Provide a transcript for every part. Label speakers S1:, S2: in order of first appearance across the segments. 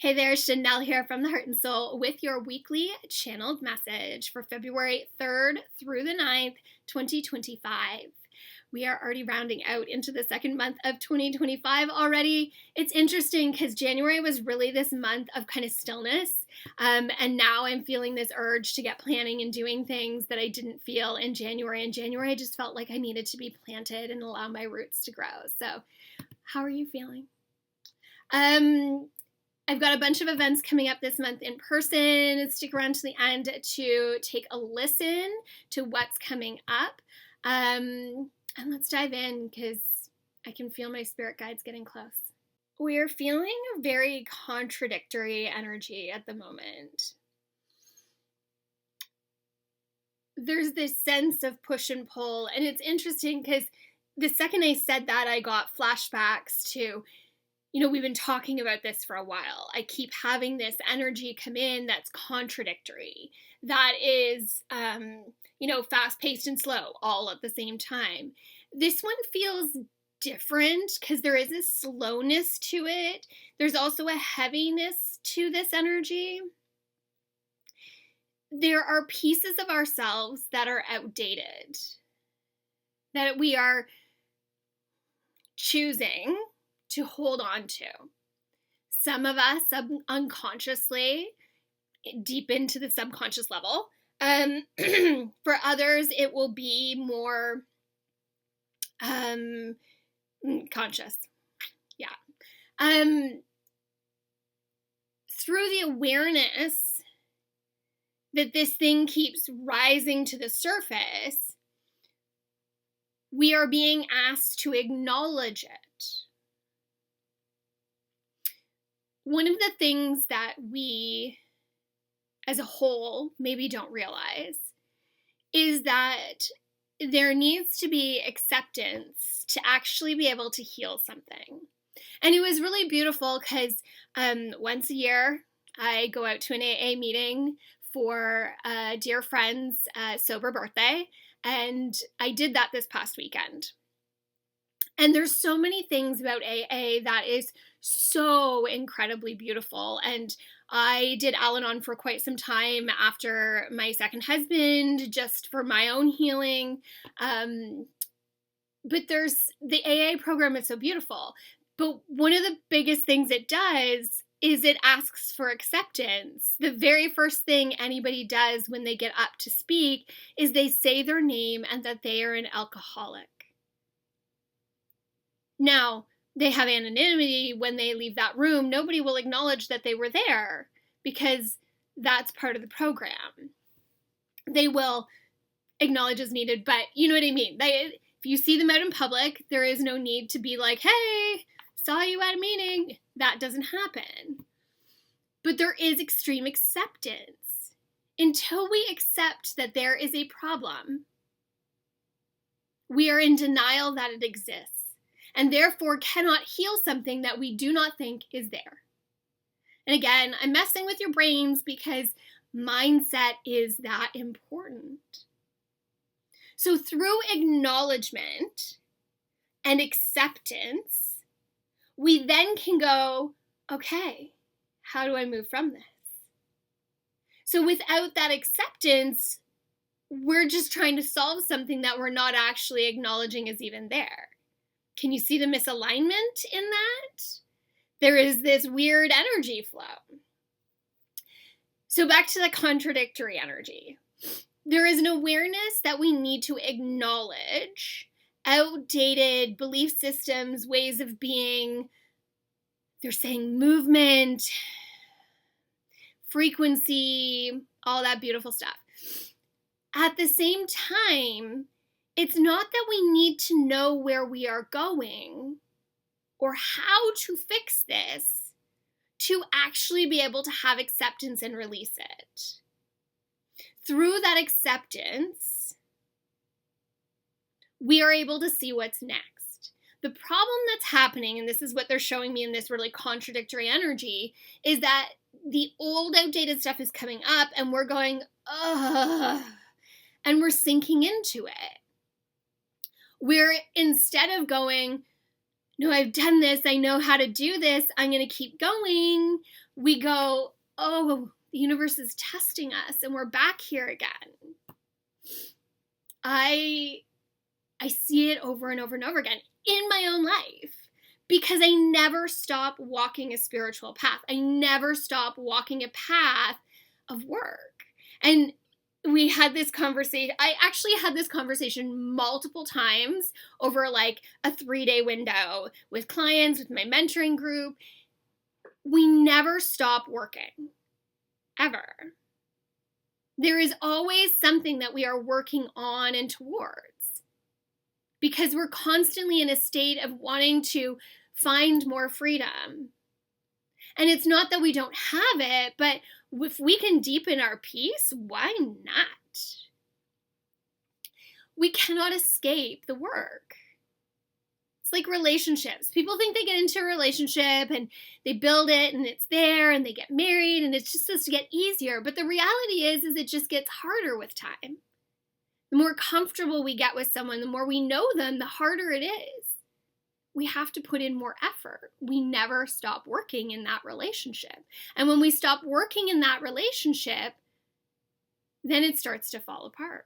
S1: Hey there, Shanel here from the Heart and Soul with your weekly channeled message for February 3rd through the 9th, 2025. We are already rounding out into the second month of 2025 already. It's interesting because January was really this month of kind of stillness. And now I'm feeling this urge to get planning and doing things that I didn't feel in January. In January, I just felt like I needed to be planted and allow my roots to grow. So how are you feeling? I've got a bunch of events coming up this month in person. Stick around to the end to take a listen to what's coming up. And let's dive in because I can feel my spirit guides getting close. We're feeling a very contradictory energy at the moment. There's this sense of push and pull, and it's interesting because the second I said that, I got flashbacks to, we've been talking about this for a while. I keep having this energy come in that's contradictory, that is, fast-paced and slow all at the same time. This one feels different because there is a slowness to it. There's also a heaviness to this energy. There are pieces of ourselves that are outdated, that we are choosing to hold on to. Some of us unconsciously, deep into the subconscious level. For others, it will be more conscious. Yeah. Through the awareness that this thing keeps rising to the surface, we are being asked to acknowledge it. One of the things that we, as a whole, maybe don't realize is that there needs to be acceptance to actually be able to heal something. And it was really beautiful because once a year, I go out to an AA meeting for a dear friend's sober birthday, and I did that this past weekend. And there's so many things about AA that is so incredibly beautiful. And I did Al-Anon for quite some time after my second husband, just for my own healing. But the AA program is so beautiful. But one of the biggest things it does is it asks for acceptance. The very first thing anybody does when they get up to speak is they say their name and that they are an alcoholic. Now, they have anonymity when they leave that room. Nobody will acknowledge that they were there because that's part of the program. They will acknowledge as needed, but you know what I mean. If you see them out in public, there is no need to be like, hey, saw you at a meeting. That doesn't happen. But there is extreme acceptance. Until we accept that there is a problem, we are in denial that it exists, and therefore cannot heal something that we do not think is there. And again, I'm messing with your brains because mindset is that important. So through acknowledgement and acceptance, we then can go, okay, how do I move from this? So without that acceptance, we're just trying to solve something that we're not actually acknowledging is even there. Can you see the misalignment in that? There is this weird energy flow. So back to the contradictory energy. There is an awareness that we need to acknowledge outdated belief systems, ways of being. They're saying movement, frequency, all that beautiful stuff. At the same time, it's not that we need to know where we are going or how to fix this to actually be able to have acceptance and release it. Through that acceptance, we are able to see what's next. The problem that's happening, and this is what they're showing me in this really contradictory energy, is that the old outdated stuff is coming up and we're going, ugh, and we're sinking into it. We're, instead of going, No, I've done this. I know how to do this. I'm going to keep going. We go, oh, the universe is testing us and we're back here again. I see it over and over and over again in my own life because I never stop walking a spiritual path. I never stop walking a path of work. And we had this conversation. I actually had this conversation multiple times over like a 3-day window with clients, with my mentoring group. We never stop working, ever. There is always something that we are working on and towards because we're constantly in a state of wanting to find more freedom. And it's not that we don't have it, but if we can deepen our peace, why not? We cannot escape the work. It's like relationships. People think they get into a relationship and they build it and it's there and they get married and it's just supposed to get easier. But the reality is it just gets harder with time. The more comfortable we get with someone, the more we know them, the harder it is. We have to put in more effort. We never stop working in that relationship. And when we stop working in that relationship, then it starts to fall apart.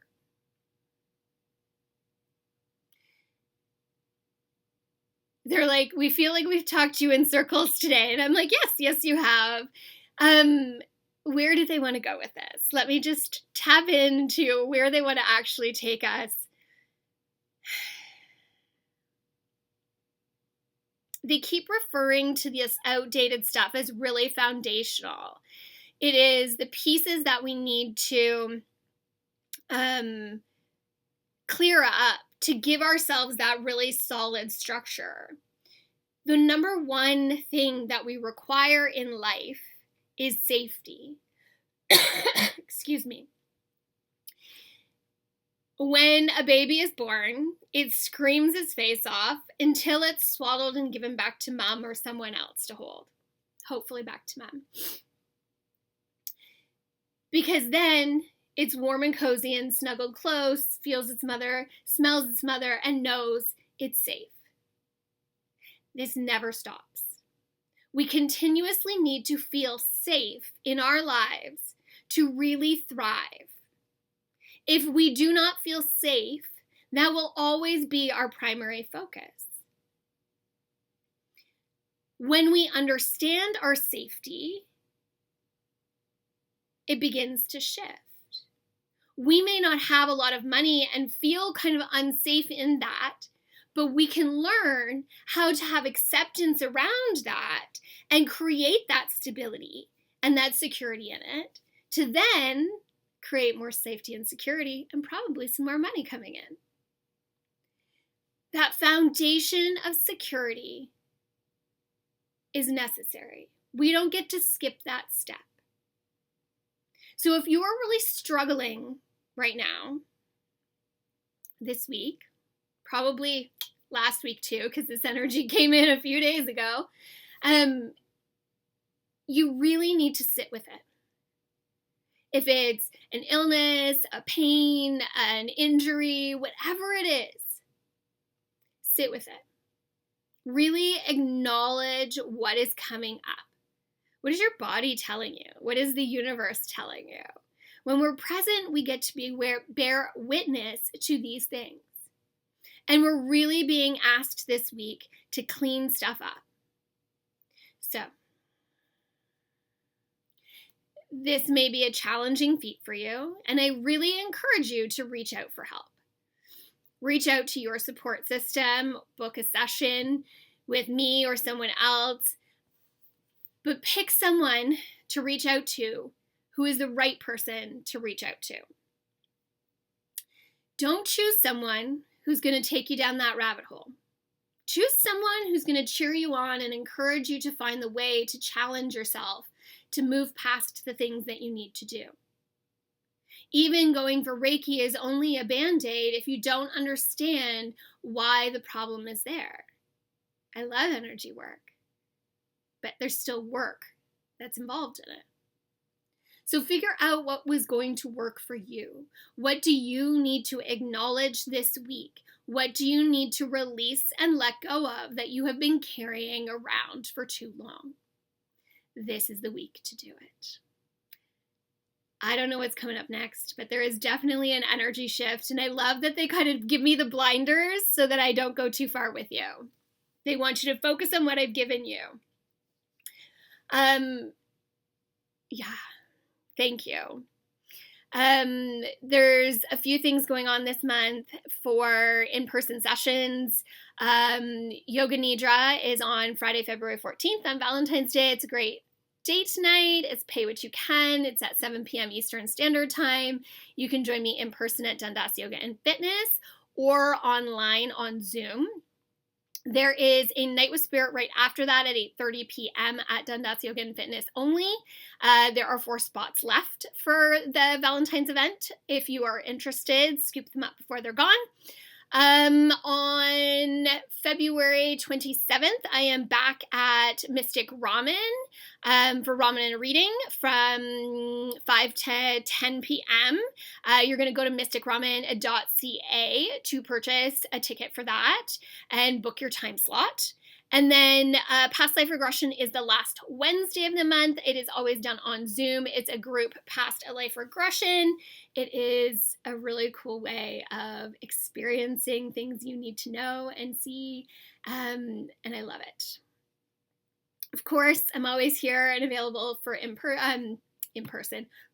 S1: They're like, we feel like we've talked to you in circles today. And I'm like, yes, you have. Where do they want to go with this? Let me just tap into where they want to actually take us. They keep referring to this outdated stuff as really foundational. It is the pieces that we need to clear up to give ourselves that really solid structure. The number one thing that we require in life is safety. Excuse me. When a baby is born, it screams its face off until it's swallowed and given back to mom or someone else to hold. Hopefully back to mom. Because then it's warm and cozy and snuggled close, feels its mother, smells its mother, and knows it's safe. This never stops. We continuously need to feel safe in our lives to really thrive. If we do not feel safe, that will always be our primary focus. When we understand our safety, it begins to shift. We may not have a lot of money and feel kind of unsafe in that, but we can learn how to have acceptance around that and create that stability and that security in it to then create more safety and security and probably some more money coming in. That foundation of security is necessary. We don't get to skip that step. So if you are really struggling right now, this week, probably last week too, because this energy came in a few days ago, you really need to sit with it. If it's an illness, a pain, an injury, whatever it is, sit with it. Really acknowledge what is coming up. What is your body telling you? What is the universe telling you? When we're present, we get to bear witness to these things. And we're really being asked this week to clean stuff up. So, this may be a challenging feat for you, and I really encourage you to reach out for help. Reach out to your support system, book a session with me or someone else, but pick someone to reach out to who is the right person to reach out to. Don't choose someone who's going to take you down that rabbit hole. Choose someone who's going to cheer you on and encourage you to find the way to challenge yourself to move past the things that you need to do. Even going for Reiki is only a Band-Aid if you don't understand why the problem is there. I love energy work, but there's still work that's involved in it. So figure out what was going to work for you. What do you need to acknowledge this week? What do you need to release and let go of that you have been carrying around for too long? This is the week to do it. I don't know what's coming up next, but there is definitely an energy shift, and I love that they kind of give me the blinders so that I don't go too far with you. They want you to focus on what I've given you. Yeah, thank you. There's a few things going on this month for in-person sessions. Yoga Nidra is on Friday, February 14th on Valentine's Day. It's a great date night. It's pay what you can. It's at 7 p.m. Eastern Standard Time. You can join me in person at Dundas Yoga and Fitness or online on Zoom. There is a Night with Spirit right after that at 8:30 p.m. at Dundas Yoga and Fitness only. There are 4 spots left for the Valentine's event. If you are interested, scoop them up before they're gone. On February 27th, I am back at Mystic Ramen for ramen and a reading from 5 to 10 p.m. You're going to go to mysticramen.ca to purchase a ticket for that and book your time slot. And then Past Life Regression is the last Wednesday of the month. It is always done on Zoom. It's a group past a life regression. It is a really cool way of experiencing things you need to know and see, and I love it. Of course, I'm always here and available for in-person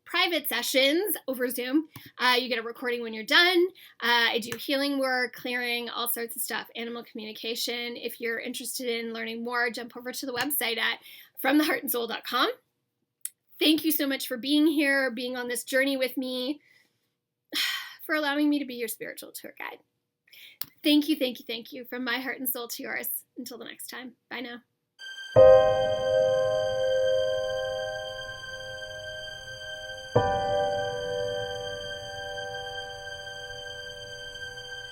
S1: private sessions over Zoom. You get a recording when you're done. I do healing work, clearing, all sorts of stuff, animal communication. If you're interested in learning more, jump over to the website at fromtheheartandsoul.com. Thank you so much for being here, being on this journey with me, for allowing me to be your spiritual tour guide. Thank you, thank you, thank you. From my heart and soul to yours. Until the next time. Bye now.